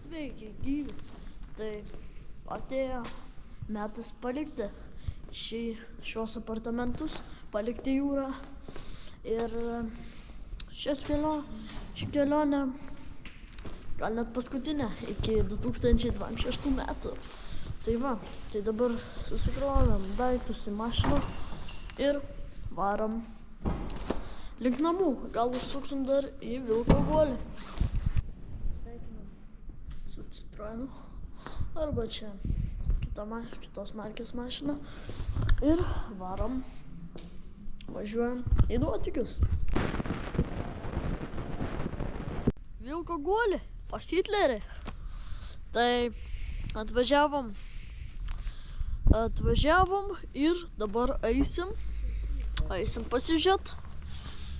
Sveiki, gyvi. Tai atėjo metas palikti šios apartamentus, palikti jūrą. Ir ši kelionė gal net paskutinė iki 2026 metų. Tai va, tai dabar susikrovėm daiktus į mašiną ir varom link namų. Gal užsuksim dar į Vilko guolį. Sveikinam su Citroenu arba čia kitos markės mašina ir važiuojam į nuotykius. Vilko guolį pas Hitlerį. Tai atvažiavom ir dabar eisim pasižiūrėt.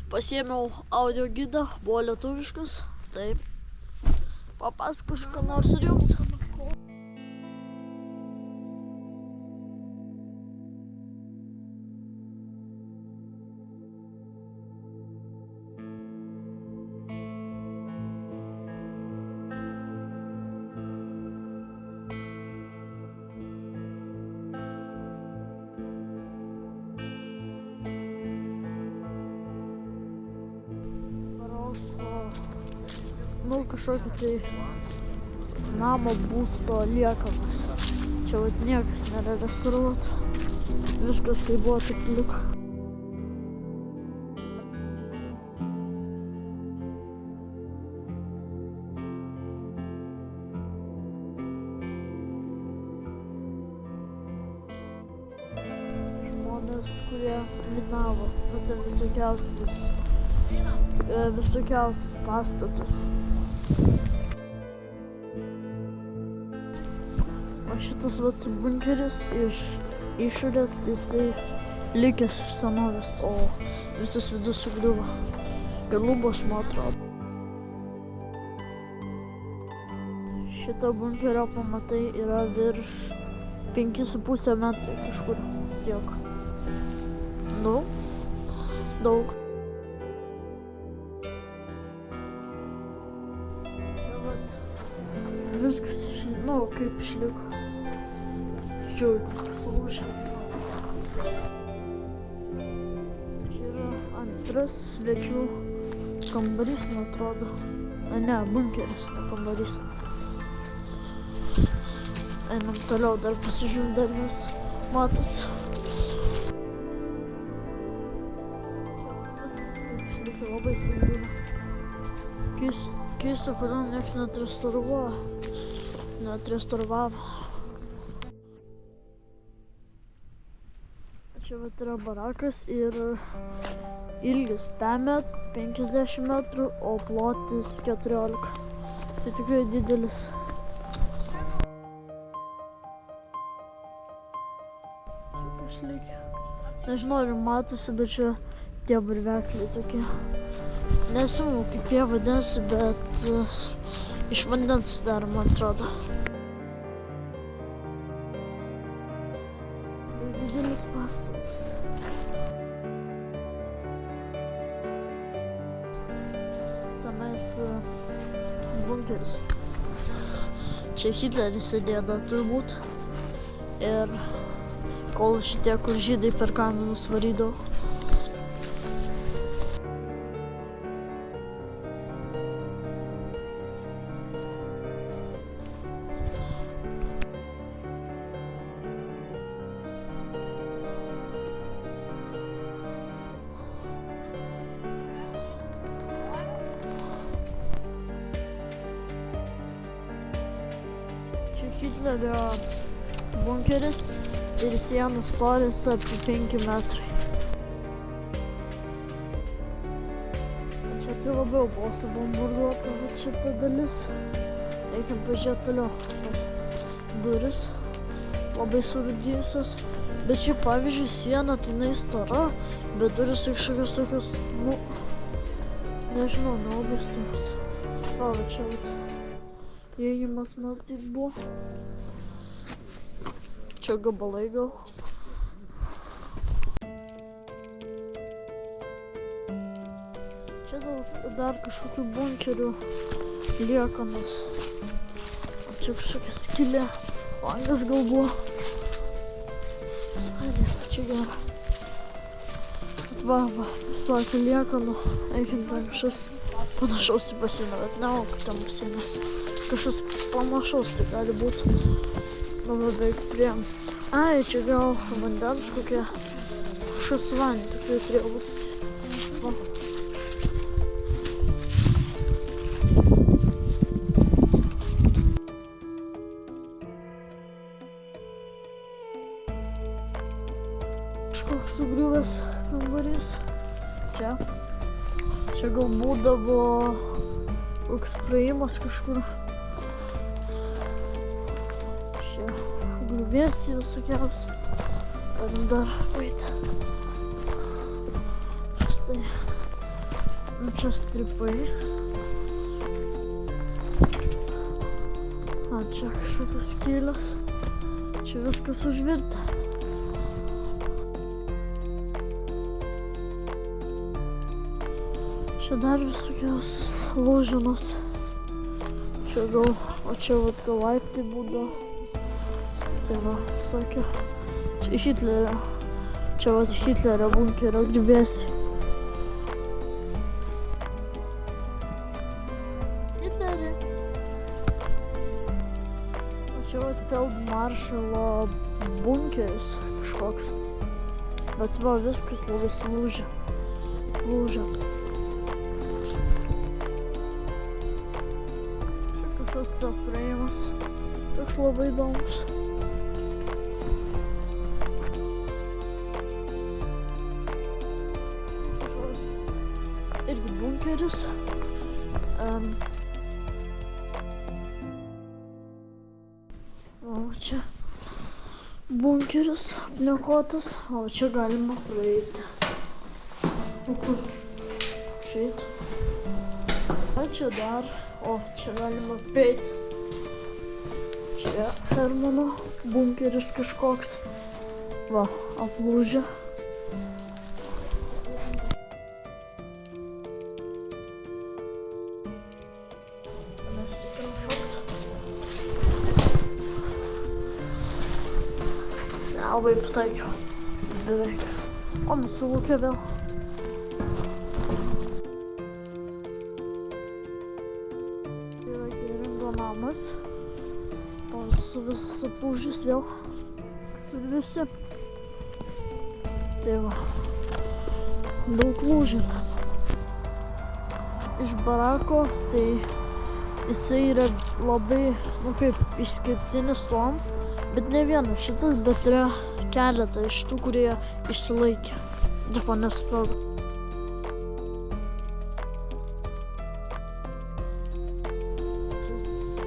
Pasiėmiau audio gidą, buvo lietuviškas, tai papasakosiu ką nors ir jums. Kažkokį tai namo būsto liekamas. Čia vat niekas nėra restauruota. Viskas kaip buvo, taip liko. Žmonės, kurie minavo, visokiausius pastatus. O šitas vat bunkeris iš išorės, tai jisai likęs iš senovės, o visas vidus sugriuvo. Ir lubos, man atrodo. Šito bunkerio pamatai yra virš 5,5 metrai kažkur tiek. Nu, daug. Viskas, kaip išliko. Žiūrėjau, viskas lūžė. Čia yra antras svečių kambarys, man atrodo. Ne, bunkeris, ne kambarys. Einam toliau, dar pasižiūrėjau, dar nes matosi. Čia viskas kaip išliko, labai sugriuvo. Keista, kodėl nieks neatrestauravavo. Čia vat yra barakas ir ilgis 50 metrų, o plotis 14. Tai tikrai didelis. Čia kažlikia. Nežinau, ar matosi, bet čia tie varvekliai tokie. Nesimau, kaip jie vadinasi, bet iš vandens dar, man atrodo. Didelis pastatas. Tenais bunkeris. Čia Hitleris sėdėdavo turbūt. Ir kol šitie, kur žydai per kaminus varydavo. Hitlerio bunkeris ir sienų storis apie 5 metrai. Čia tai labiau buvo subombarduota, bet šita dalis. Reikia pažiūrėti toliau. Duris labai surūdijusios. Bet čia, pavyzdžiui, siena tenai stora, bet duris kažkokios tokios, nežinau, nelabai storos. Va, čia vat. Įėjimas matyt buvo. Čia gabalai gal. Čia dar kažkokių bunkerių liekanos. čia kažkokia skylė, langas gal buvo. Ai, ne, čia gera. Va, visokių liekanų, eikim ten kažkas panašaus į baseiną, bet nemanau, kad ten baseinas. Kažkas panašaus tai gali būti. Nu, beveik priėjom. Ai, čia gal vandens kokie, kažkas su vandeniu tikrai turėjo būti. Va. Kažkoks sugriuvęs kambarys. Čia gal būdavo koks praėjimas kažkur. Čia griuvėsiai visokiausi. Galim dar paeiti. Štai. Nu, čia stripai. A, čia kažkokios skylės. Čia viskas užvirta. Čia dar visokios lūžinos. Čia gal, o čia vat gal laiptai būdavo. Tai va, sakė. Čia Hitlerio. Čia vat Hitlerio bunkerio griuvėsiai. Hitlerį. O čia vat feldmaršalo bunkeris kažkoks. Bet va, viskas labai sulūžę. Lūžę. Safraimas. Toks labai įdomus. Irgi bunkeris. O čia bunkeris apniokotas. O čia galima praeiti. O kur? Šeit. O čia dar. O, čia galima prieiti. Čia Hermano bunkeris kažkoks. Va, aplūžę. Mes tikram šokt. Labai pataikiau. Beveik. O, nusilūkė vėl. Namas, o su visas aplūžęs vėl ir visi. Tai va, daug lūžių. Iš barako, tai jisai yra labai, nu kaip, išskirtinis tuom, bet ne vienas šitas, bet yra keletą iš tų, kurie išsilaikė. Tipo nesprogo.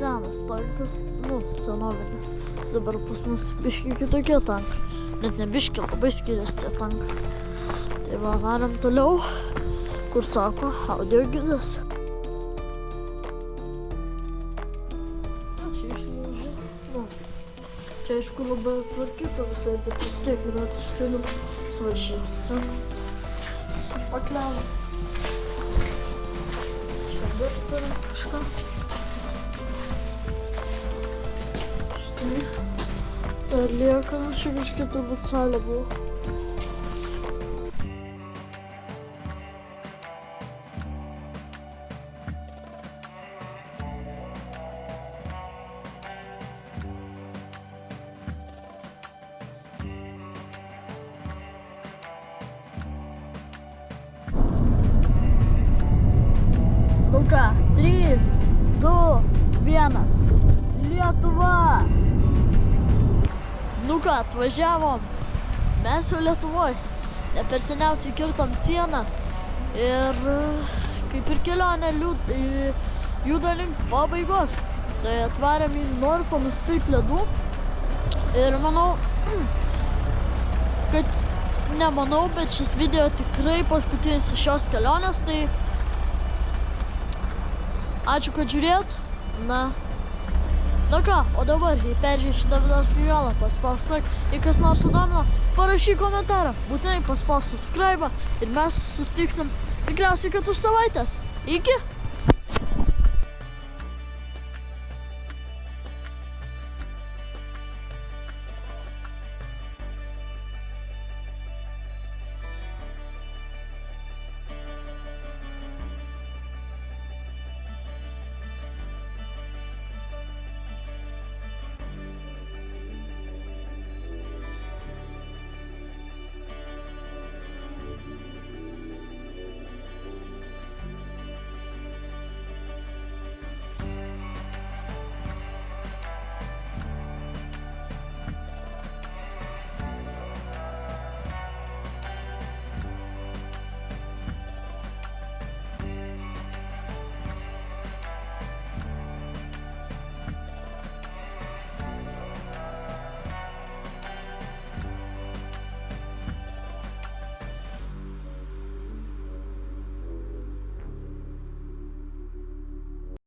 Senas tankas, nu, senovinis. Dabar pas mus biški kitokie tankai. Net ne biški, labai skiriasi tie tankai. Tai va, varam toliau, kur sako audio gidas. Čia išlūžė. Nu, čia aišku labai atvarkyta visai, bet vis tiek yra kažkelių svarščiausia. Pakliavo. Čia dar turim kažką. Dar lieka, čia kažkiek turbūt salė buvo. Luka, 3, 2, 1. Lietuva! Nu ką, atvažiavom. Mes jau Lietuvoj. Ne per seniausiai kirtom sieną. Ir kaip ir kelionė juda link pabaigos. Tai atvarėm į Norfą nusipirkti ledų. Ir manau, kad nemanau, bet šis video tikrai paskutinis iš šios kelionės. Tai ačiū, kad žiūrėjot. Nu ką, o dabar, jei peržiūrėjai šitą video skrybėlą, paspausk like, jei kas nors sudomino, parašyk komentarą, būtinai paspausk subscribe ir mes susitiksim tikriausiai kad už savaitės. Iki!